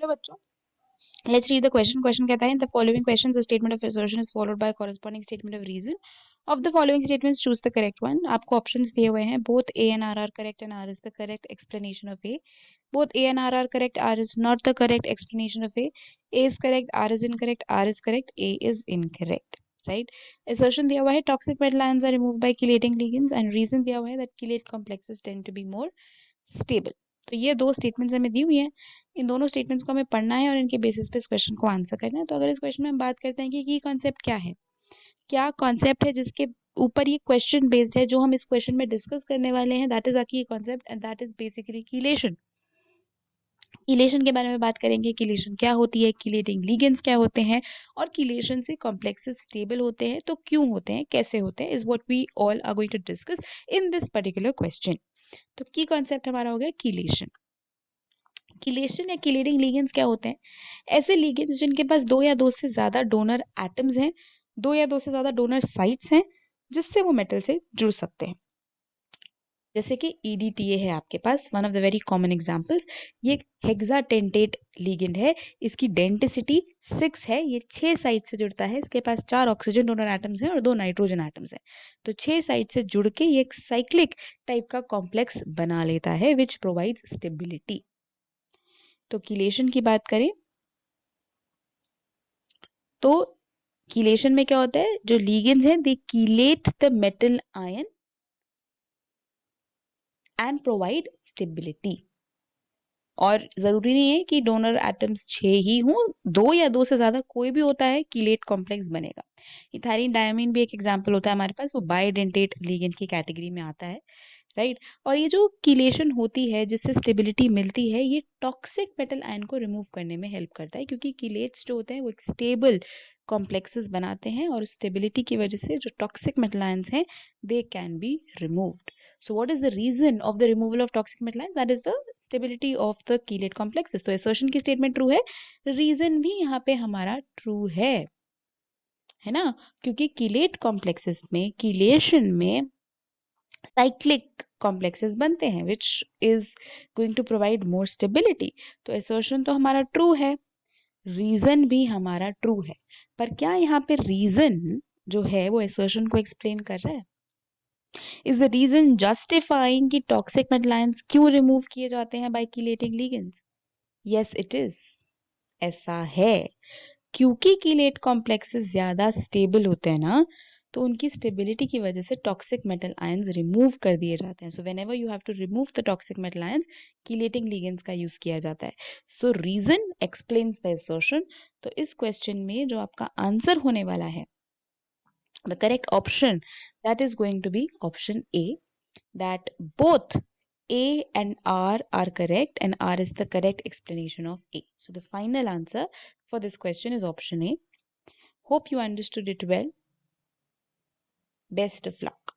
Hello बच्चों, let's read the question. Question कहता है in the following questions the statement of assertion is followed by a corresponding statement of reason. Of the following statements choose the correct one. आपको options दिए हुए हैं. Both A and R are correct and R is the correct explanation of A. Both A and R are correct. R is not the correct explanation of A. A is correct. R is incorrect. R is correct. A is incorrect. Right? Assertion दिया हुआ है toxic metal ions are removed by chelating ligands and reason दिया हुआ है that chelate complexes tend to be more stable. तो ये दो statements हमें दी हुई हैं. इन दोनों स्टेटमेंट्स को हमें पढ़ना है और इनके बेसिस पे इस क्वेश्चन को आंसर करना है. तो अगर इस क्वेश्चन में हम बात करते हैं कि की कॉन्सेप्ट क्या है, क्या कॉन्सेप्ट है जिसके ऊपर ये क्वेश्चन बेस्ड है, जो हम इस क्वेश्चन में डिस्कस करने वाले हैं, दैट इज अ की concept and that is basically chelation. Chelation के बारे में बात करेंगे. कीलेशन क्या होती है, कीलेटिंग लिगेंड्स क्या होते हैं और कीलेशन से कॉम्प्लेक्सेस स्टेबल होते हैं तो क्यों होते हैं, कैसे होते हैं, is what we all are going to discuss in this particular question. तो की कॉन्सेप्ट हमारा हो गया कीलेशन. कीलेशन या कीलेटिंग लिगेंड्स क्या होते हैं? ऐसे लिगेंड्स जिनके पास दो या दो से ज्यादा डोनर एटम्स हैं, दो या दो से ज्यादा डोनर साइट्स हैं जिससे वो मेटल से जुड़ सकते हैं. जैसे कि EDTA है आपके पास, one of the very common examples. ये हेक्साटेंटेट लिगेंड है, इसकी डेंसिटी 6 है, ये 6 साइट से जुड़ता है, इसके पास 4 ऑक्सीजन डोनर एटम्स हैं और 2 नाइट्रोजन एटम्स हैं. तो 6 साइट से जुड़ के ये एक साइक्लिक टाइप का कॉम्प्लेक्स बना लेता है विच प्रोवाइड्स स्टेबिलिटी. तो कीलेशन की बात करें तो कीलेशन में क्या होता है, जो लिगेंड्स हैं they chelate the metal ion and provide stability. और जरूरी नहीं है कि डोनर एटम्स 6 ही हों, 2 या 2 से ज्यादा कोई भी होता है कीलेट कॉम्प्लेक्स बनेगा. इथाइलिन डायमीन भी एक एग्जांपल होता है हमारे पास, वो बाइडेंटेट लिगेंड की कैटेगरी में आता है. राइट. और ये जो कीलेशन होती है जिससे स्टेबिलिटी मिलती है, ये टॉक्सिक मेटल आयन को रिमूव करने में हेल्प करता है, क्योंकि कीलेट्स जो होते हैं वो एक स्टेबल कॉम्प्लेक्सेस बनाते हैं और स्टेबिलिटी की वजह से जो टॉक्सिक मेटल आयंस हैं they can be removed. So what is the reason of the removal of toxic metal ions? That is the stability of the chelate complexes. तो असर्शन की स्टेटमेंट ट्रू है, reason भी यहाँ पे हमारा true है ना, क्योंकि कीलेट कॉम्प्लेक्सेस में, कीलेशन में साइक्लिक कॉम्प्लेक्सेस बनते हैं which is going to provide more stability. तो असर्शन तो हमारा ट्रू है, रीजन भी हमारा ट्रू है. पर क्या यहाँ पे रीजन जो है वो असर्शन को एक्सप्लेन कर रहा है? इज द रीजन जस्टिफाइंग कि टॉक्सिक मेटल आयंस क्यों रिमूव किए जाते हैं by chelating ligands? Yes it is. ऐसा है क्योंकि कीलेट कॉम्प्लेक्सेस ज्यादा स्टेबल होते हैं ना, तो उनकी स्टेबिलिटी की वजह से टॉक्सिक मेटल आयंस रिमूव कर दिए जाते हैं. So whenever you have to remove the toxic metal ions, chelating ligands का यूज किया जाता है. So reason explains the assertion. तो इस क्वेश्चन में जो आपका आंसर होने वाला है, the correct option, that is going to be option A, that both A and R are correct and R is the correct explanation of A. So the final answer for this question is option A. Hope you understood it well. Best of luck.